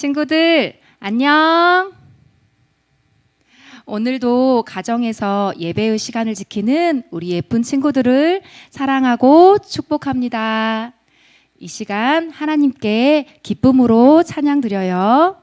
친구들, 안녕! 오늘도 가정에서 예배의 시간을 지키는 우리 예쁜 친구들을 사랑하고 축복합니다. 이 시간 하나님께 기쁨으로 찬양 드려요.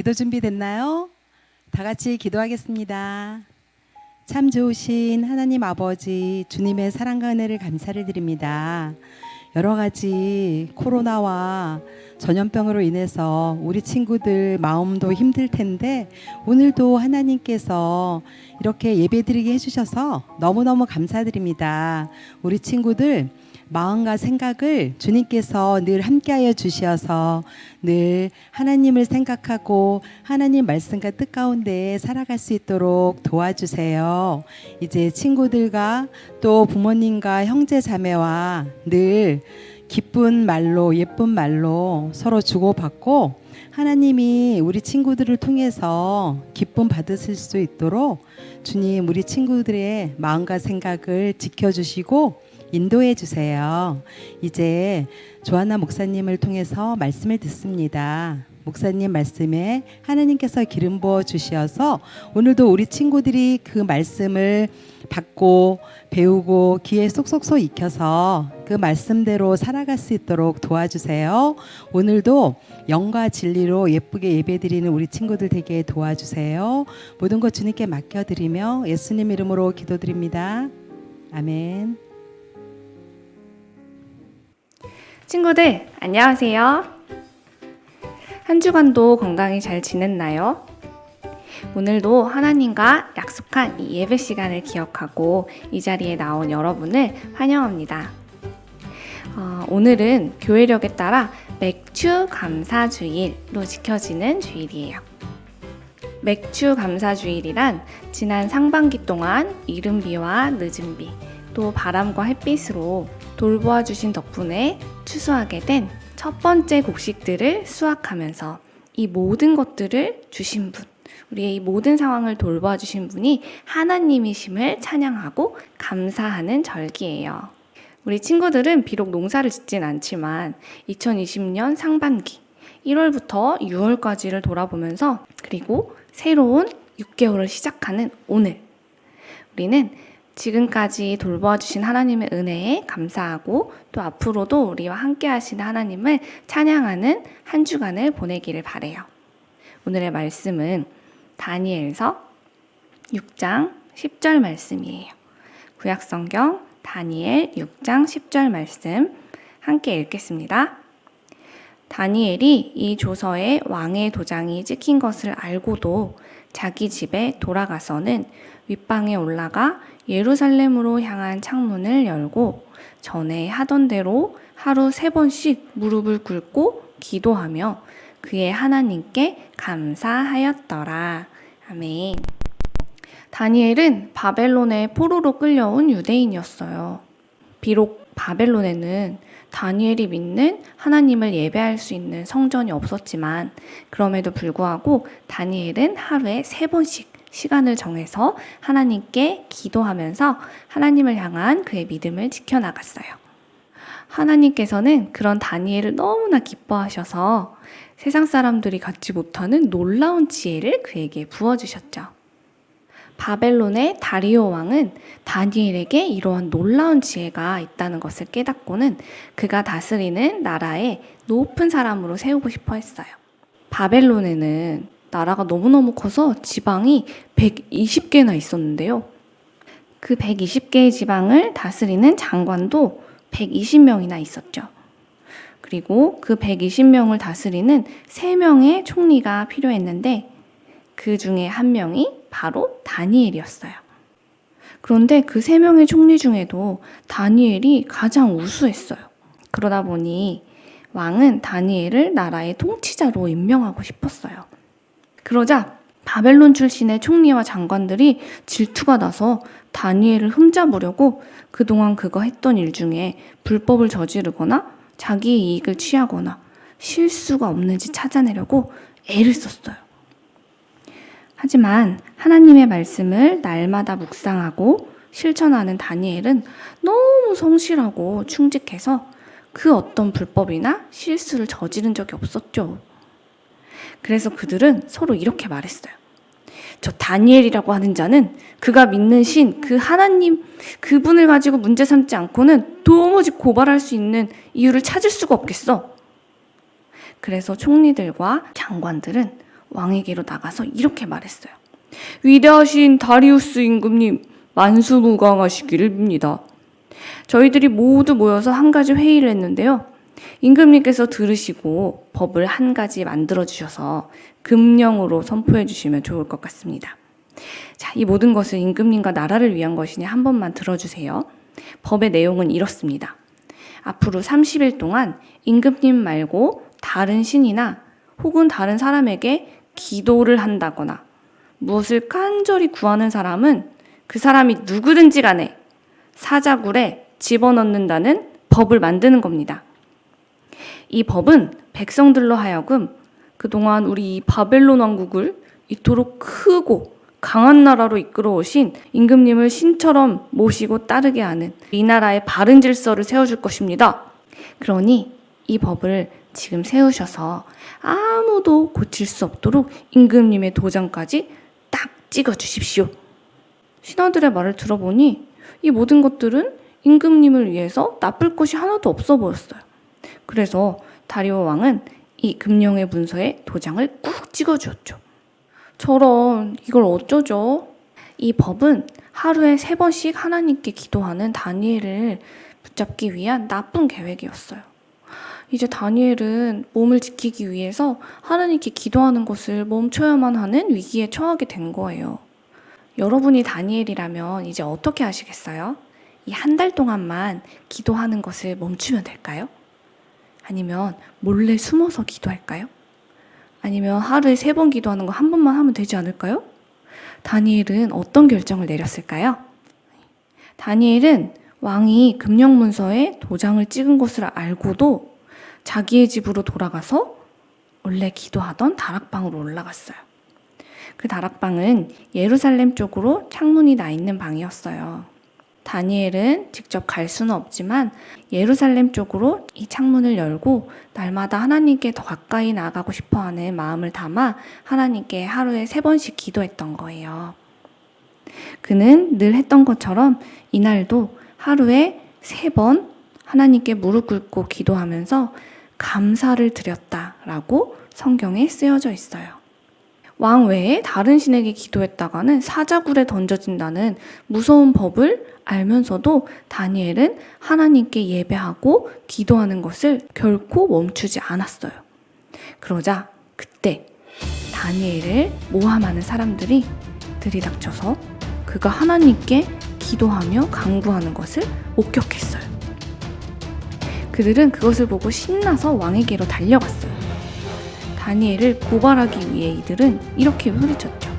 기도 준비됐나요? 다 같이 기도하겠습니다. 참 좋으신 하나님 아버지, 주님의 사랑과 은혜를 감사를 드립니다. 여러 가지 코로나와 전염병으로 인해서 우리 친구들 마음도 힘들 텐데 오늘도 하나님께서 이렇게 예배드리게 해주셔서 너무너무 감사드립니다. 우리 친구들 마음과 생각을 주님께서 늘 함께하여 주셔서 늘 하나님을 생각하고 하나님 말씀과 뜻 가운데 살아갈 수 있도록 도와주세요. 이제 친구들과 또 부모님과 형제 자매와 늘 기쁜 말로 예쁜 말로 서로 주고받고 하나님이 우리 친구들을 통해서 기쁨 받으실 수 있도록 주님 우리 친구들의 마음과 생각을 지켜주시고 인도해 주세요. 이제 조한나 목사님을 통해서 말씀을 듣습니다. 목사님 말씀에 하나님께서 기름 부어 주셔서 오늘도 우리 친구들이 그 말씀을 받고 배우고 귀에 쏙쏙쏙 익혀서 그 말씀대로 살아갈 수 있도록 도와주세요. 오늘도 영과 진리로 예쁘게 예배드리는 우리 친구들 되게 도와주세요. 모든 것 주님께 맡겨드리며 예수님 이름으로 기도드립니다. 아멘. 친구들, 안녕하세요. 한 주간도 건강히 잘 지냈나요? 오늘도 하나님과 약속한 이 예배 시간을 기억하고 이 자리에 나온 여러분을 환영합니다. 오늘은 교회력에 따라 맥주 감사 주일로 지켜지는 주일이에요. 맥주 감사 주일이란 지난 상반기 동안 이른 비와 늦은 비, 또 바람과 햇빛으로 돌보아 주신 덕분에 추수하게 된 첫 번째 곡식들을 수확하면서 이 모든 것들을 주신 분, 우리의 이 모든 상황을 돌보아 주신 분이 하나님이심을 찬양하고 감사하는 절기예요. 우리 친구들은 비록 농사를 짓진 않지만 2020년 상반기 1월부터 6월까지를 돌아보면서 그리고 새로운 6개월을 시작하는 오늘, 우리는 지금까지 돌보아 주신 하나님의 은혜에 감사하고 또 앞으로도 우리와 함께 하시는 하나님을 찬양하는 한 주간을 보내기를 바라요. 오늘의 말씀은 다니엘서 6장 10절 말씀이에요. 구약성경 다니엘 6장 10절 말씀 함께 읽겠습니다. 다니엘이 이 조서에 왕의 도장이 찍힌 것을 알고도 자기 집에 돌아가서는 윗방에 올라가 예루살렘으로 향한 창문을 열고 전에 하던 대로 하루 3번씩 무릎을 꿇고 기도하며 그의 하나님께 감사하였더라. 아멘. 다니엘은 바벨론의 포로로 끌려온 유대인이었어요. 비록 바벨론에는 다니엘이 믿는 하나님을 예배할 수 있는 성전이 없었지만 그럼에도 불구하고 다니엘은 하루에 3번씩 시간을 정해서 하나님께 기도하면서 하나님을 향한 그의 믿음을 지켜나갔어요. 하나님께서는 그런 다니엘을 너무나 기뻐하셔서 세상 사람들이 갖지 못하는 놀라운 지혜를 그에게 부어주셨죠. 바벨론의 다리오 왕은 다니엘에게 이러한 놀라운 지혜가 있다는 것을 깨닫고는 그가 다스리는 나라의 높은 사람으로 세우고 싶어 했어요. 바벨론에는 나라가 너무너무 커서 지방이 120개나 있었는데요. 그 120개의 지방을 다스리는 장관도 120명이나 있었죠. 그리고 그 120명을 다스리는 3명의 총리가 필요했는데 그 중에 한 명이 바로 다니엘이었어요. 그런데 그 3명의 총리 중에도 다니엘이 가장 우수했어요. 그러다 보니 왕은 다니엘을 나라의 통치자로 임명하고 싶었어요. 그러자 바벨론 출신의 총리와 장관들이 질투가 나서 다니엘을 흠잡으려고 그동안 그가 했던 일 중에 불법을 저지르거나 자기의 이익을 취하거나 실수가 없는지 찾아내려고 애를 썼어요. 하지만 하나님의 말씀을 날마다 묵상하고 실천하는 다니엘은 너무 성실하고 충직해서 그 어떤 불법이나 실수를 저지른 적이 없었죠. 그래서 그들은 서로 이렇게 말했어요. 저 다니엘이라고 하는 자는 그가 믿는 신, 그 하나님, 그분을 가지고 문제 삼지 않고는 도무지 고발할 수 있는 이유를 찾을 수가 없겠어. 그래서 총리들과 장관들은 왕에게로 나가서 이렇게 말했어요. 위대하신 다리우스 임금님, 만수무강하시기를 빕니다. 저희들이 모두 모여서 한 가지 회의를 했는데요. 임금님께서 들으시고 법을 한 가지 만들어주셔서 금령으로 선포해 주시면 좋을 것 같습니다. 자, 이 모든 것은 임금님과 나라를 위한 것이니 한 번만 들어주세요. 법의 내용은 이렇습니다. 앞으로 30일 동안 임금님 말고 다른 신이나 혹은 다른 사람에게 기도를 한다거나 무엇을 간절히 구하는 사람은 그 사람이 누구든지 간에 사자굴에 집어넣는다는 법을 만드는 겁니다. 이 법은 백성들로 하여금 그동안 우리 이 바벨론 왕국을 이토록 크고 강한 나라로 이끌어 오신 임금님을 신처럼 모시고 따르게 하는 이 나라의 바른 질서를 세워줄 것입니다. 그러니 이 법을 지금 세우셔서 아무도 고칠 수 없도록 임금님의 도장까지 딱 찍어 주십시오. 신하들의 말을 들어보니 이 모든 것들은 임금님을 위해서 나쁠 것이 하나도 없어 보였어요. 그래서 다리오 왕은 이 금령의 문서에 도장을 꾹 찍어주었죠. 저런, 이걸 어쩌죠? 이 법은 하루에 3번씩 하나님께 기도하는 다니엘을 붙잡기 위한 나쁜 계획이었어요. 이제 다니엘은 몸을 지키기 위해서 하나님께 기도하는 것을 멈춰야만 하는 위기에 처하게 된 거예요. 여러분이 다니엘이라면 이제 어떻게 하시겠어요? 이 한 달 동안만 기도하는 것을 멈추면 될까요? 아니면 몰래 숨어서 기도할까요? 아니면 하루에 3번 기도하는 거 한 번만 하면 되지 않을까요? 다니엘은 어떤 결정을 내렸을까요? 다니엘은 왕이 금령문서에 도장을 찍은 것을 알고도 자기의 집으로 돌아가서 원래 기도하던 다락방으로 올라갔어요. 그 다락방은 예루살렘 쪽으로 창문이 나 있는 방이었어요. 다니엘은 직접 갈 수는 없지만 예루살렘 쪽으로 이 창문을 열고 날마다 하나님께 더 가까이 나아가고 싶어하는 마음을 담아 하나님께 하루에 3번씩 기도했던 거예요. 그는 늘 했던 것처럼 이날도 하루에 3번 하나님께 무릎 꿇고 기도하면서 감사를 드렸다라고 성경에 쓰여져 있어요. 왕 외에 다른 신에게 기도했다가는 사자굴에 던져진다는 무서운 법을 알면서도 다니엘은 하나님께 예배하고 기도하는 것을 결코 멈추지 않았어요. 그러자 그때 다니엘을 모함하는 사람들이 들이닥쳐서 그가 하나님께 기도하며 간구하는 것을 목격했어요. 그들은 그것을 보고 신나서 왕에게로 달려갔어요. 다니엘을 고발하기 위해 이들은 이렇게 소리쳤죠.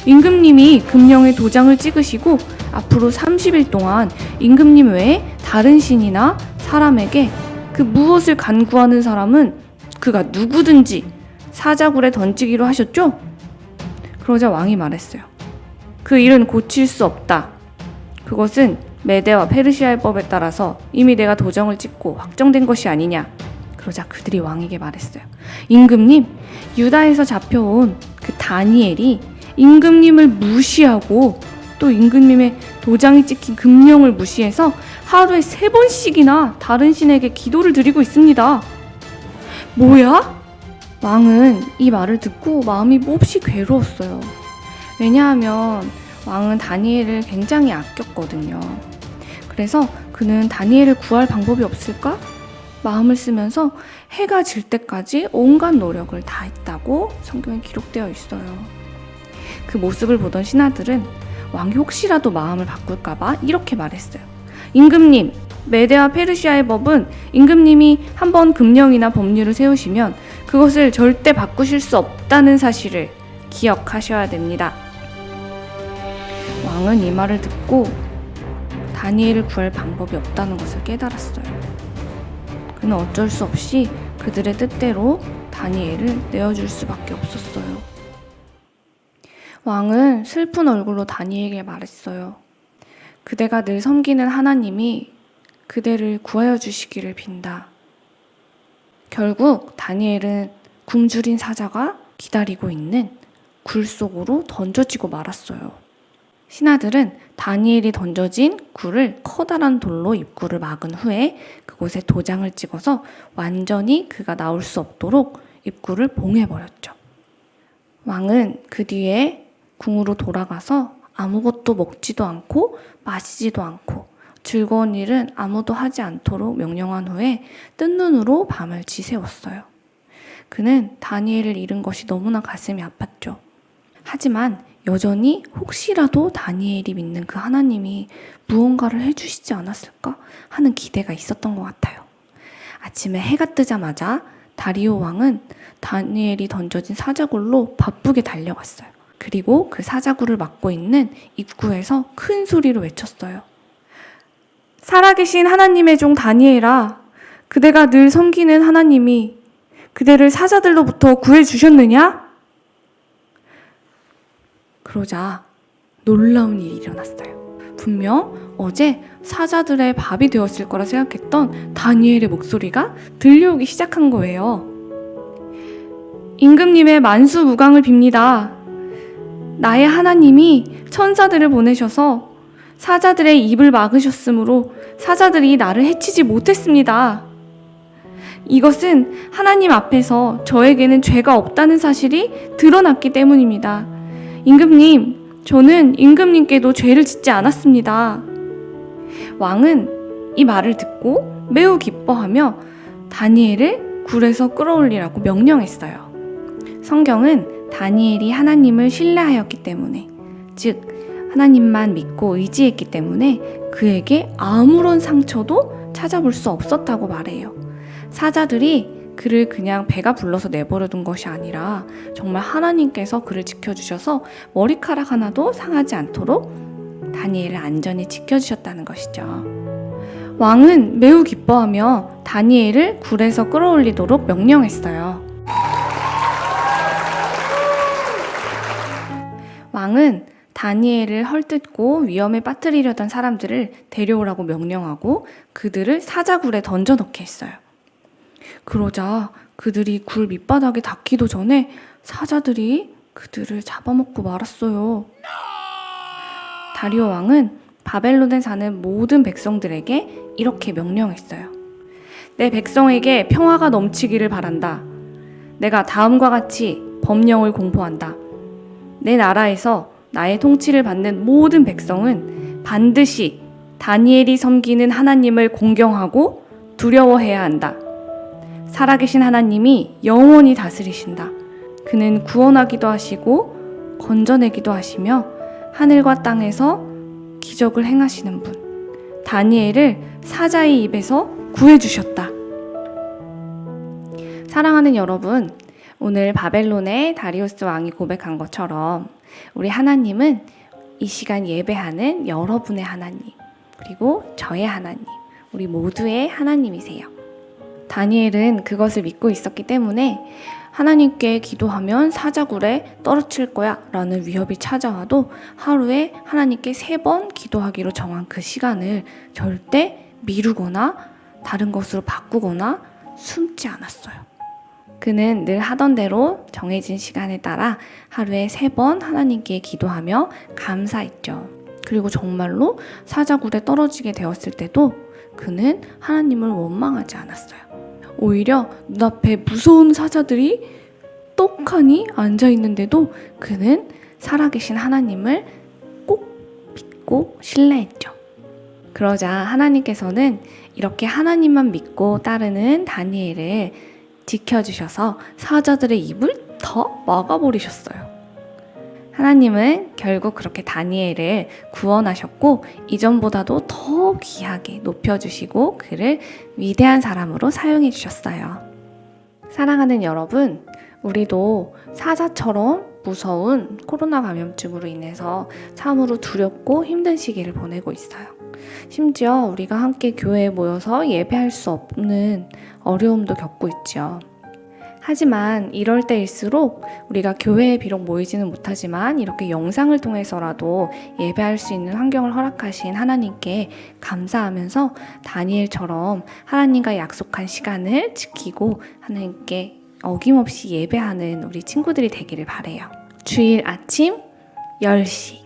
임금님이 금령의 도장을 찍으시고 앞으로 30일 동안 임금님 외에 다른 신이나 사람에게 그 무엇을 간구하는 사람은 그가 누구든지 사자굴에 던지기로 하셨죠? 그러자 왕이 말했어요. 그 일은 고칠 수 없다. 그것은 메대와 페르시아의 법에 따라서 이미 내가 도장을 찍고 확정된 것이 아니냐. 그러자 그들이 왕에게 말했어요. 임금님, 유다에서 잡혀온 그 다니엘이 임금님을 무시하고 또 임금님의 도장이 찍힌 금령을 무시해서 하루에 3번씩이나 다른 신에게 기도를 드리고 있습니다. 뭐야? 왕은 이 말을 듣고 마음이 몹시 괴로웠어요. 왜냐하면 왕은 다니엘을 굉장히 아꼈거든요. 그래서 그는 다니엘을 구할 방법이 없을까? 마음을 쓰면서 해가 질 때까지 온갖 노력을 다했다고 성경에 기록되어 있어요. 그 모습을 보던 신하들은 왕이 혹시라도 마음을 바꿀까봐 이렇게 말했어요. 임금님, 메대와 페르시아의 법은 임금님이 한번 금령이나 법률을 세우시면 그것을 절대 바꾸실 수 없다는 사실을 기억하셔야 됩니다. 왕은 이 말을 듣고 다니엘을 구할 방법이 없다는 것을 깨달았어요. 그는 어쩔 수 없이 그들의 뜻대로 다니엘을 내어줄 수밖에 없었어요. 왕은 슬픈 얼굴로 다니엘에게 말했어요. 그대가 늘 섬기는 하나님이 그대를 구하여 주시기를 빈다. 결국 다니엘은 굶주린 사자가 기다리고 있는 굴 속으로 던져지고 말았어요. 신하들은 다니엘이 던져진 굴을 커다란 돌로 입구를 막은 후에 그곳에 도장을 찍어서 완전히 그가 나올 수 없도록 입구를 봉해버렸죠. 왕은 그 뒤에 궁으로 돌아가서 아무것도 먹지도 않고 마시지도 않고 즐거운 일은 아무도 하지 않도록 명령한 후에 뜬 눈으로 밤을 지새웠어요. 그는 다니엘을 잃은 것이 너무나 가슴이 아팠죠. 하지만 여전히 혹시라도 다니엘이 믿는 그 하나님이 무언가를 해주시지 않았을까 하는 기대가 있었던 것 같아요. 아침에 해가 뜨자마자 다리오 왕은 다니엘이 던져진 사자굴로 바쁘게 달려갔어요. 그리고 그 사자굴을 막고 있는 입구에서 큰 소리로 외쳤어요. 살아계신 하나님의 종 다니엘아, 그대가 늘 섬기는 하나님이 그대를 사자들로부터 구해주셨느냐? 그러자 놀라운 일이 일어났어요. 분명 어제 사자들의 밥이 되었을 거라 생각했던 다니엘의 목소리가 들려오기 시작한 거예요. 임금님의 만수무강을 빕니다. 나의 하나님이 천사들을 보내셔서 사자들의 입을 막으셨으므로 사자들이 나를 해치지 못했습니다. 이것은 하나님 앞에서 저에게는 죄가 없다는 사실이 드러났기 때문입니다. 임금님, 저는 임금님께도 죄를 짓지 않았습니다. 왕은 이 말을 듣고 매우 기뻐하며 다니엘을 굴에서 끌어올리라고 명령했어요. 성경은 다니엘이 하나님을 신뢰하였기 때문에, 즉 하나님만 믿고 의지했기 때문에 그에게 아무런 상처도 찾아볼 수 없었다고 말해요. 사자들이 그를 그냥 배가 불러서 내버려둔 것이 아니라 정말 하나님께서 그를 지켜주셔서 머리카락 하나도 상하지 않도록 다니엘을 안전히 지켜주셨다는 것이죠. 왕은 매우 기뻐하며 다니엘을 굴에서 끌어올리도록 명령했어요. 왕은 다니엘을 헐뜯고 위험에 빠뜨리려던 사람들을 데려오라고 명령하고 그들을 사자굴에 던져넣게 했어요. 그러자 그들이 굴 밑바닥에 닿기도 전에 사자들이 그들을 잡아먹고 말았어요. 다리오 왕은 바벨론에 사는 모든 백성들에게 이렇게 명령했어요. 내 백성에게 평화가 넘치기를 바란다. 내가 다음과 같이 법령을 공포한다. 내 나라에서 나의 통치를 받는 모든 백성은 반드시 다니엘이 섬기는 하나님을 공경하고 두려워해야 한다. 살아계신 하나님이 영원히 다스리신다. 그는 구원하기도 하시고 건져내기도 하시며 하늘과 땅에서 기적을 행하시는 분. 다니엘을 사자의 입에서 구해주셨다. 사랑하는 여러분, 오늘 바벨론의 다리우스 왕이 고백한 것처럼 우리 하나님은 이 시간 예배하는 여러분의 하나님, 그리고 저의 하나님, 우리 모두의 하나님이세요. 다니엘은 그것을 믿고 있었기 때문에 하나님께 기도하면 사자굴에 떨어질 거야 라는 위협이 찾아와도 하루에 하나님께 3번 기도하기로 정한 그 시간을 절대 미루거나 다른 것으로 바꾸거나 숨지 않았어요. 그는 늘 하던 대로 정해진 시간에 따라 하루에 3번 하나님께 기도하며 감사했죠. 그리고 정말로 사자굴에 떨어지게 되었을 때도 그는 하나님을 원망하지 않았어요. 오히려 눈앞에 무서운 사자들이 떡하니 앉아있는데도 그는 살아계신 하나님을 꼭 믿고 신뢰했죠. 그러자 하나님께서는 이렇게 하나님만 믿고 따르는 다니엘을 지켜주셔서 사자들의 입을 다 막아버리셨어요. 하나님은 결국 그렇게 다니엘을 구원하셨고 이전보다도 더 귀하게 높여주시고 그를 위대한 사람으로 사용해 주셨어요. 사랑하는 여러분, 우리도 사자처럼 무서운 코로나 감염증으로 인해서 참으로 두렵고 힘든 시기를 보내고 있어요. 심지어 우리가 함께 교회에 모여서 예배할 수 없는 어려움도 겪고 있죠. 하지만 이럴 때일수록 우리가 교회에 비록 모이지는 못하지만 이렇게 영상을 통해서라도 예배할 수 있는 환경을 허락하신 하나님께 감사하면서 다니엘처럼 하나님과 약속한 시간을 지키고 하나님께 어김없이 예배하는 우리 친구들이 되기를 바라요. 주일 아침 10시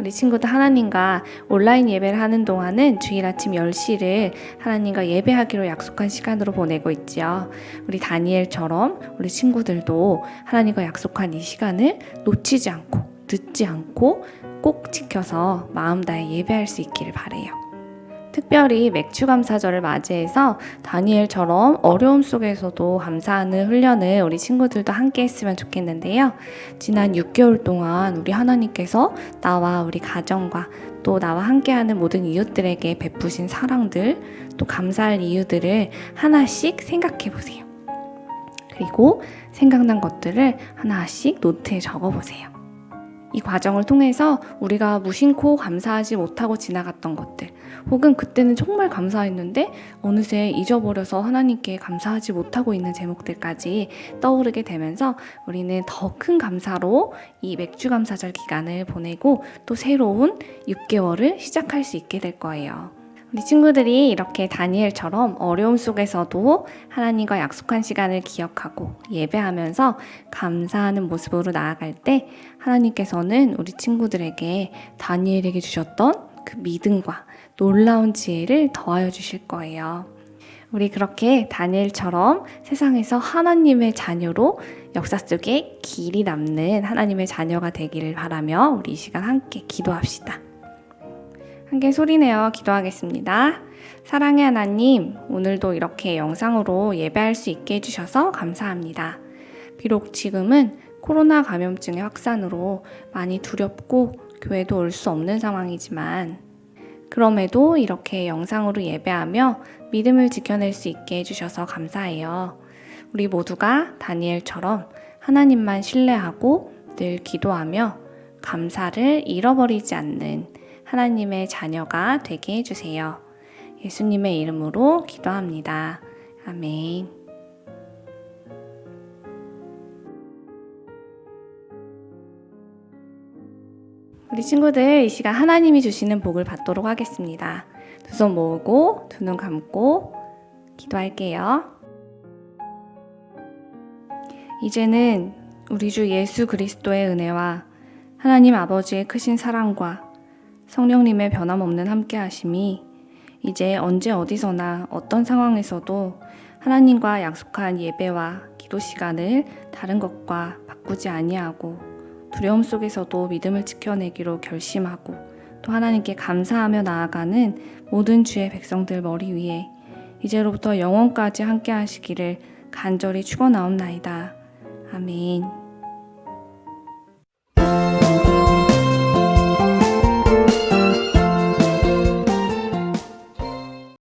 우리 친구들 하나님과 온라인 예배를 하는 동안은 주일 아침 10시를 하나님과 예배하기로 약속한 시간으로 보내고 있죠. 우리 다니엘처럼 우리 친구들도 하나님과 약속한 이 시간을 놓치지 않고 늦지 않고 꼭 지켜서 마음 다해 예배할 수 있기를 바라요. 특별히 맥주감사절을 맞이해서 다니엘처럼 어려움 속에서도 감사하는 훈련을 우리 친구들도 함께 했으면 좋겠는데요. 지난 6개월 동안 우리 하나님께서 나와 우리 가정과 또 나와 함께하는 모든 이웃들에게 베푸신 사랑들, 또 감사할 이유들을 하나씩 생각해 보세요. 그리고 생각난 것들을 하나씩 노트에 적어보세요. 이 과정을 통해서 우리가 무심코 감사하지 못하고 지나갔던 것들, 혹은 그때는 정말 감사했는데 어느새 잊어버려서 하나님께 감사하지 못하고 있는 제목들까지 떠오르게 되면서 우리는 더 큰 감사로 이 맥주감사절 기간을 보내고 또 새로운 6개월을 시작할 수 있게 될 거예요. 우리 친구들이 이렇게 다니엘처럼 어려움 속에서도 하나님과 약속한 시간을 기억하고 예배하면서 감사하는 모습으로 나아갈 때 하나님께서는 우리 친구들에게 다니엘에게 주셨던 그 믿음과 놀라운 지혜를 더하여 주실 거예요. 우리 그렇게 다니엘처럼 세상에서 하나님의 자녀로 역사 속에 길이 남는 하나님의 자녀가 되기를 바라며 우리 이 시간 함께 기도합시다. 함께 소리내어 기도하겠습니다. 사랑의 하나님, 오늘도 이렇게 영상으로 예배할 수 있게 해주셔서 감사합니다. 비록 지금은 코로나 감염증의 확산으로 많이 두렵고 교회도 올 수 없는 상황이지만 그럼에도 이렇게 영상으로 예배하며 믿음을 지켜낼 수 있게 해주셔서 감사해요. 우리 모두가 다니엘처럼 하나님만 신뢰하고 늘 기도하며 감사를 잃어버리지 않는 하나님의 자녀가 되게 해주세요. 예수님의 이름으로 기도합니다. 아멘. 우리 친구들 이 시간 하나님이 주시는 복을 받도록 하겠습니다. 두 손 모으고 두 눈 감고 기도할게요. 이제는 우리 주 예수 그리스도의 은혜와 하나님 아버지의 크신 사랑과 성령님의 변함없는 함께하심이 이제 언제 어디서나 어떤 상황에서도 하나님과 약속한 예배와 기도 시간을 다른 것과 바꾸지 아니하고 두려움 속에서도 믿음을 지켜내기로 결심하고 또 하나님께 감사하며 나아가는 모든 주의 백성들 머리 위에 이제로부터 영원까지 함께 하시기를 간절히 축원하옵나이다. 아멘.